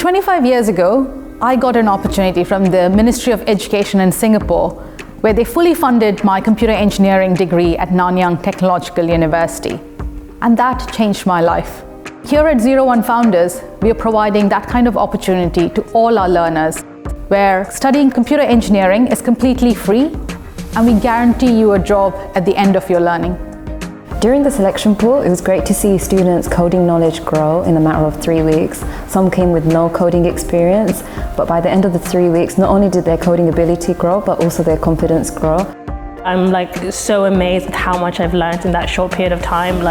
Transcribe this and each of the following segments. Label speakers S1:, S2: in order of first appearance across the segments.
S1: 25 years ago, I got an opportunity from the Ministry of Education in Singapore, where they fully funded my computer engineering degree at Nanyang Technological University. And that changed my life. Here at 01 Founders, we are providing that kind of opportunity to all our learners, where studying computer engineering is completely free, and we guarantee you a job at the end of your learning.
S2: During the selection pool, it was great to see students' coding knowledge grow in a matter of 3 weeks. Some came with no coding experience, but by the end of the 3 weeks, not only did their coding ability grow, but also their confidence grow.
S3: I'm so amazed at how much I've learned in that short period of time.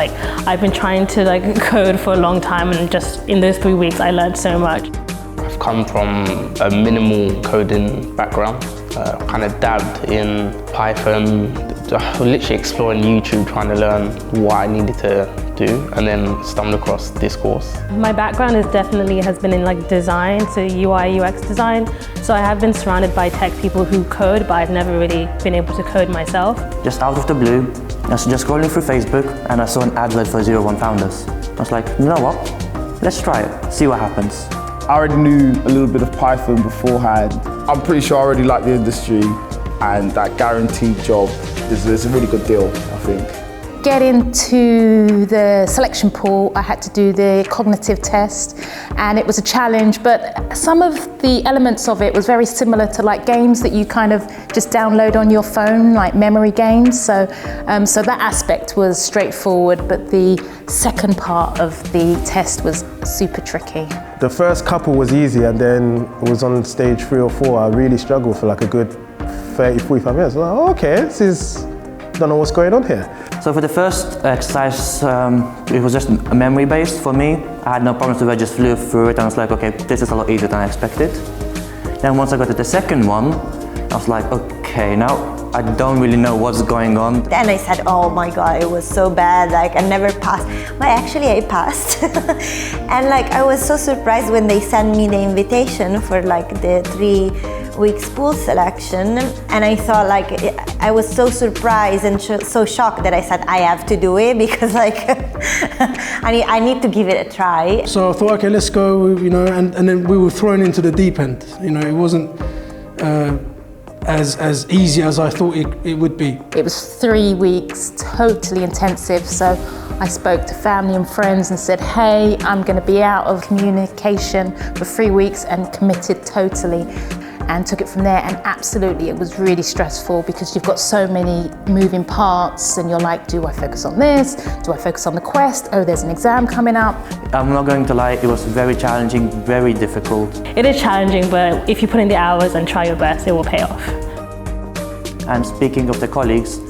S3: I've been trying to code for a long time, and just in those 3 weeks, I learned so much.
S4: I've come from a minimal coding background, kind of dabbed in Python, literally exploring YouTube, trying to learn what I needed to do, and then stumbled across this course.
S3: My background has been in design, so UI, UX design. So I have been surrounded by tech people who code, but I've never really been able to code myself.
S5: Just out of the blue, I was just scrolling through Facebook and I saw an advert for 01 Founders. I was like, you know what? Let's try it, see what happens.
S6: I already knew a little bit of Python beforehand. I'm pretty sure I already like the industry, and that guaranteed job is a really good deal, I think.
S1: Get into the selection pool, I had to do the cognitive test, and it was a challenge, but some of the elements of it was very similar to games that you kind of just download on your phone, like memory games. So that aspect was straightforward, but the second part of the test was super tricky.
S7: The first couple was easy, and then it was on stage 3 or 4, I really struggled for a good 30, 45 minutes. I was like, okay, don't know what's going on here.
S5: So for the first exercise, it was just memory-based for me. I had no problems with it, I just flew through it and I was like, okay, this is a lot easier than I expected. Then once I got to the second one, I was like, okay, now I don't really know what's going on.
S8: Then I said, oh my God, it was so bad, I never passed. But actually I passed. And I was so surprised when they sent me the invitation for the 3 weeks pool selection, and I thought I was so surprised and so shocked that I said I have to do it, because I need to give it a try.
S9: So I thought, okay, let's go, and then we were thrown into the deep end. It wasn't as easy as I thought it would be.
S1: It was 3 weeks, totally intensive, so I spoke to family and friends and said, hey, I'm going to be out of communication for 3 weeks, and committed totally. And took it from there, and absolutely it was really stressful, because you've got so many moving parts and you're like, do I focus on this? Do I focus on the quest? Oh, there's an exam coming up.
S5: I'm not going to lie, it was very challenging, very difficult.
S3: It is challenging, but if you put in the hours and try your best, it will pay off.
S5: And speaking of the colleagues,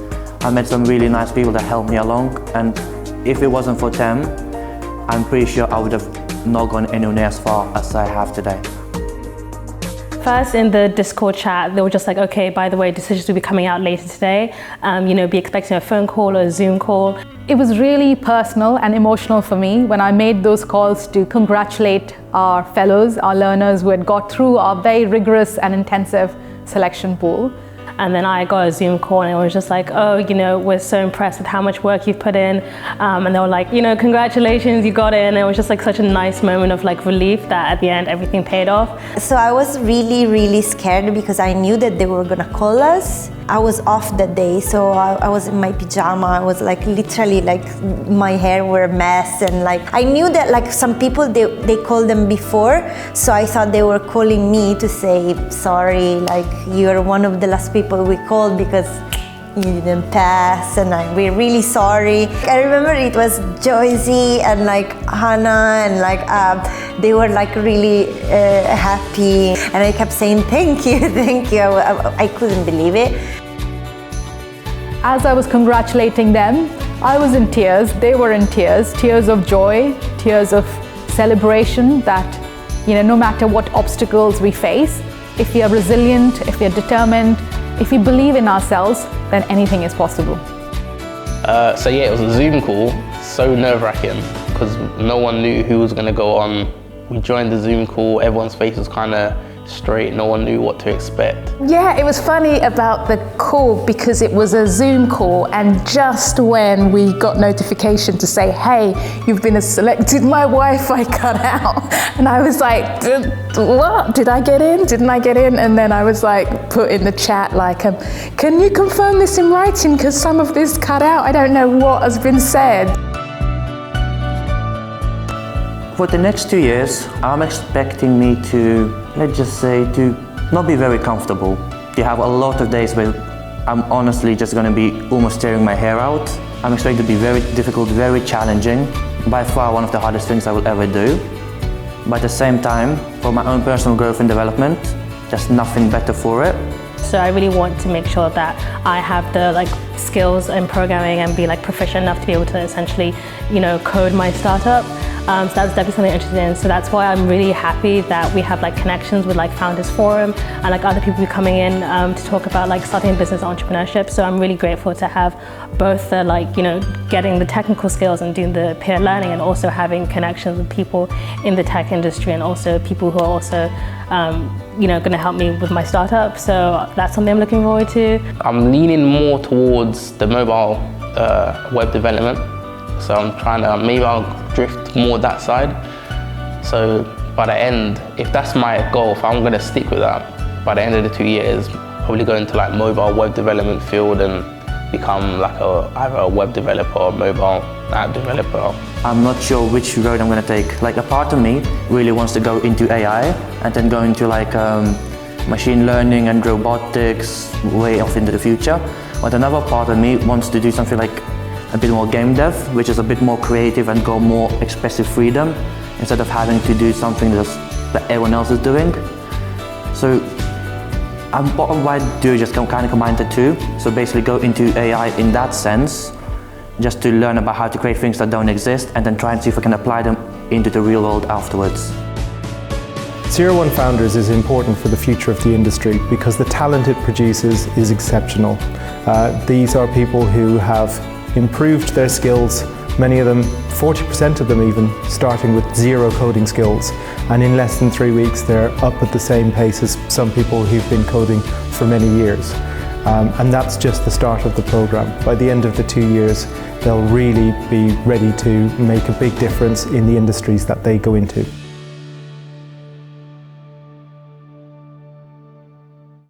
S5: I met some really nice people that helped me along, and if it wasn't for them, I'm pretty sure I would have not gone anywhere near as far as I have today.
S3: First, in the Discord chat, they were just like, okay, by the way, decisions will be coming out later today. Be expecting a phone call or a Zoom call.
S1: It was really personal and emotional for me when I made those calls to congratulate our fellows, our learners who had got through our very rigorous and intensive selection pool.
S3: And then I got a Zoom call, and it was just like, oh, we're so impressed with how much work you've put in. And they were like, congratulations, you got it. And it was just such a nice moment of relief that at the end, everything paid off.
S8: So I was really, really scared, because I knew that they were gonna call us. I was off that day, so I was in my pajama. I was literally my hair were a mess, and I knew that some people they called them before, so I thought they were calling me to say sorry, you're one of the last people we called because you didn't pass, and we're really sorry. I remember it was Joycey and Hannah, and they were really happy, and I kept saying thank you, thank you. I couldn't believe it.
S1: As I was congratulating them, I was in tears, they were in tears, tears of joy, tears of celebration that, no matter what obstacles we face, if we are resilient, if we are determined, if we believe in ourselves, then anything is possible.
S4: So yeah, it was a Zoom call, so nerve-wracking, because no one knew who was going to go on. We joined the Zoom call, everyone's face was kind of straight. No one knew what to expect.
S1: Yeah, it was funny about the call because it was a Zoom call, and just when we got notification to say, hey, you've been selected, my Wi-Fi cut out. And I was like, what? Did I get in? Didn't I get in? And then I was like, put in the chat, like, can you confirm this in writing? Because some of this cut out. I don't know what has been said.
S5: For the next 2 years, I'm expecting me to, let's just say, to not be very comfortable. You have a lot of days where I'm honestly just going to be almost tearing my hair out. I'm expecting to be very difficult, very challenging. By far one of the hardest things I will ever do. But at the same time, for my own personal growth and development, there's nothing better for it.
S3: So I really want to make sure that I have the skills in programming and be proficient enough to be able to essentially, code my startup. So that's definitely something I'm interested in. So that's why I'm really happy that we have connections with Founders Forum and other people coming in to talk about starting a business entrepreneurship. So I'm really grateful to have both the getting the technical skills and doing the peer learning, and also having connections with people in the tech industry, and also people who are also going to help me with my startup. So that's something I'm looking forward to.
S4: I'm leaning more towards the mobile web development. So I'm trying to, maybe I'll drift more that side. So by the end, if that's my goal, if I'm going to stick with that, by the end of the 2 years, probably go into mobile web development field and become either a web developer or mobile app developer.
S5: I'm not sure which road I'm going to take. A part of me really wants to go into AI and then go into machine learning and robotics way off into the future. But another part of me wants to do something a bit more game dev, which is a bit more creative and go more expressive freedom instead of having to do something that everyone else is doing. So what I do is just kind of combine the two. So basically go into AI in that sense, just to learn about how to create things that don't exist, and then try and see if I can apply them into the real world afterwards.
S10: Zero One Founders is important for the future of the industry because the talent it produces is exceptional. These are people who have improved their skills, many of them, 40% of them even, starting with zero coding skills. And in less than 3 weeks, they're up at the same pace as some people who've been coding for many years. And that's just the start of the program. By the end of the 2 years, they'll really be ready to make a big difference in the industries that they go into.